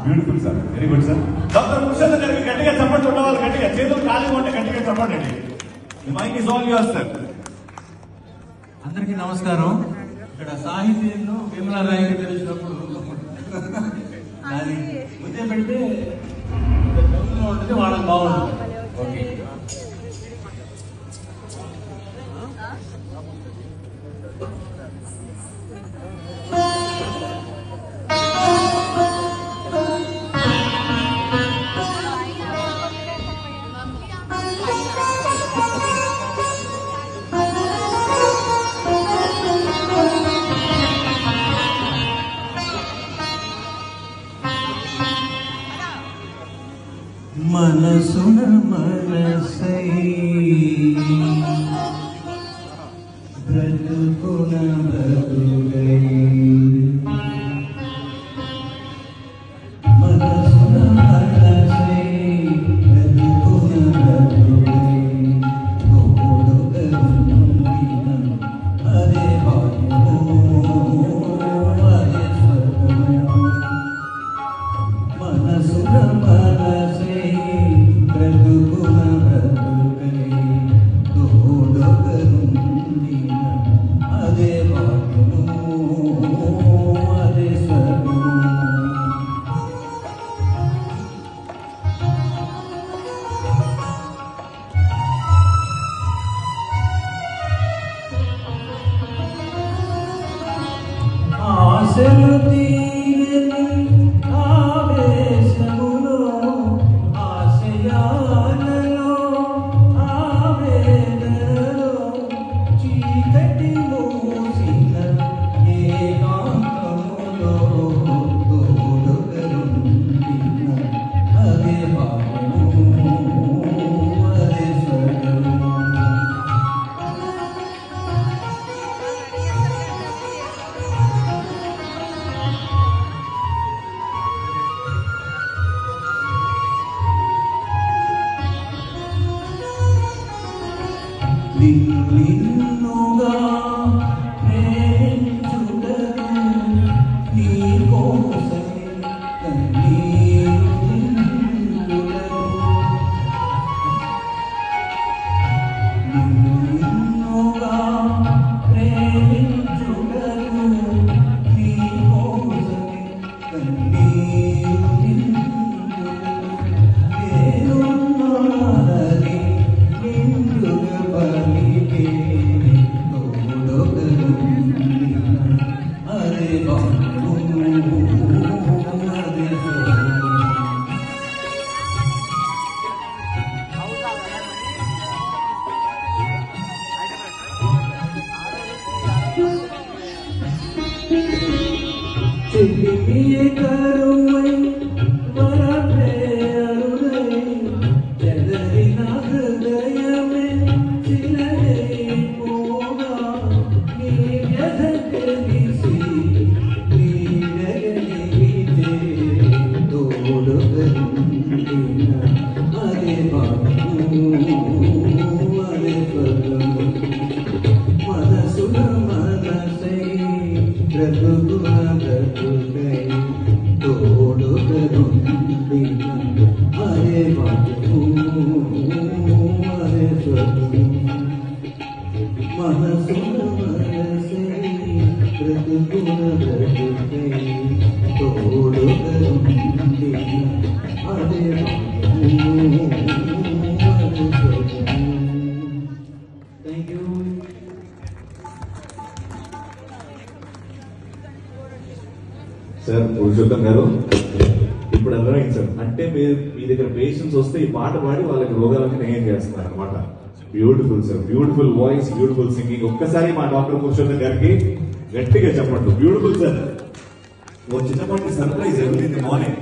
Beautiful sir, very good sir. Doctor Mushal గారికి గట్టిగా చప్పట్లు ఉన్న వాళ్ళు గట్టిగా, చేతులు ఖాళీగా ఉంటే గట్టిగా చప్పండి. Mic is all yours sir. అందరికీ నమస్కారం. ఇక్కడ సాహిత్యంలో విమలా రాయకి తెలిసినప్పుడు దాన్ని ముందే పెడితే ఉంటుంది, వాళ్ళకి బాగుంటుంది. ఓకే, మనసున మనసై బ్రతుకున బ్రతుకై మనసున మనసై బ్రతుకున బ్రతుకై అదే భాగ్యము అదే స్వర్గము. మనసున మనసై బ్రతుకున బ్రతుకై తోడొకరుండిన అదే భాగ్యము అదే స్వర్గము. ఆశలు తీరని ఆవేశములో ఆశయాలలో ఆవేదనలో చీకటి మూసిన ఏకాంతములో తోడొకరుండిన అదే భాగ్యము అదే స్వర్గము. నిన్నుగా ప్రేమించుటకు నీ కోసమే కన్నీరు నిండుటకు. నిన్నుగా ప్రేమించుటకు నీ కోసమే కన్నీరు నిండుటకు. నేనున్నానని నిండుగా పలికే తోడొకరుండిన అదే భాగ్యము అదే స్వర్గము. చెలిమియే కరువై వరప్రేరుడై చెదరిన హృదయమే చిలరైపోగా నీ వ్యధ తెలిసి నీడగలిగితే తోడొకరుండిన అదే భాగ్యము అదే స్వర్గము. మనసున మనసై బ్రతుకున బ్రతుకై తోడొకరుండిన అదే భాగ్యము అదే స్వర్గము. మనసున మనసై బ్రతుకున బ్రతుకై తోడొకరుండిన అదే భాగ్యము అదే స్వర్గము. Thank you. సార్ పురుషోత్తం గారు, ఇప్పుడు అర్థమైంది సార్. అంటే మీరు మీ దగ్గర పేషెంట్స్ వస్తే ఈ పాట పాడి వాళ్ళకి రోగాలన్నీ నయం చేస్తున్నారు అనమాట. Beautiful sir, beautiful voice, beautiful singing. ఒక్కసారి మా డాక్టర్ పురుషోత్తం గారికి గట్టిగా చెప్పండి. Beautiful sir. ఓ చిన్నపాటి సర్ప్రైజ్ ఎవరి మార్నింగ్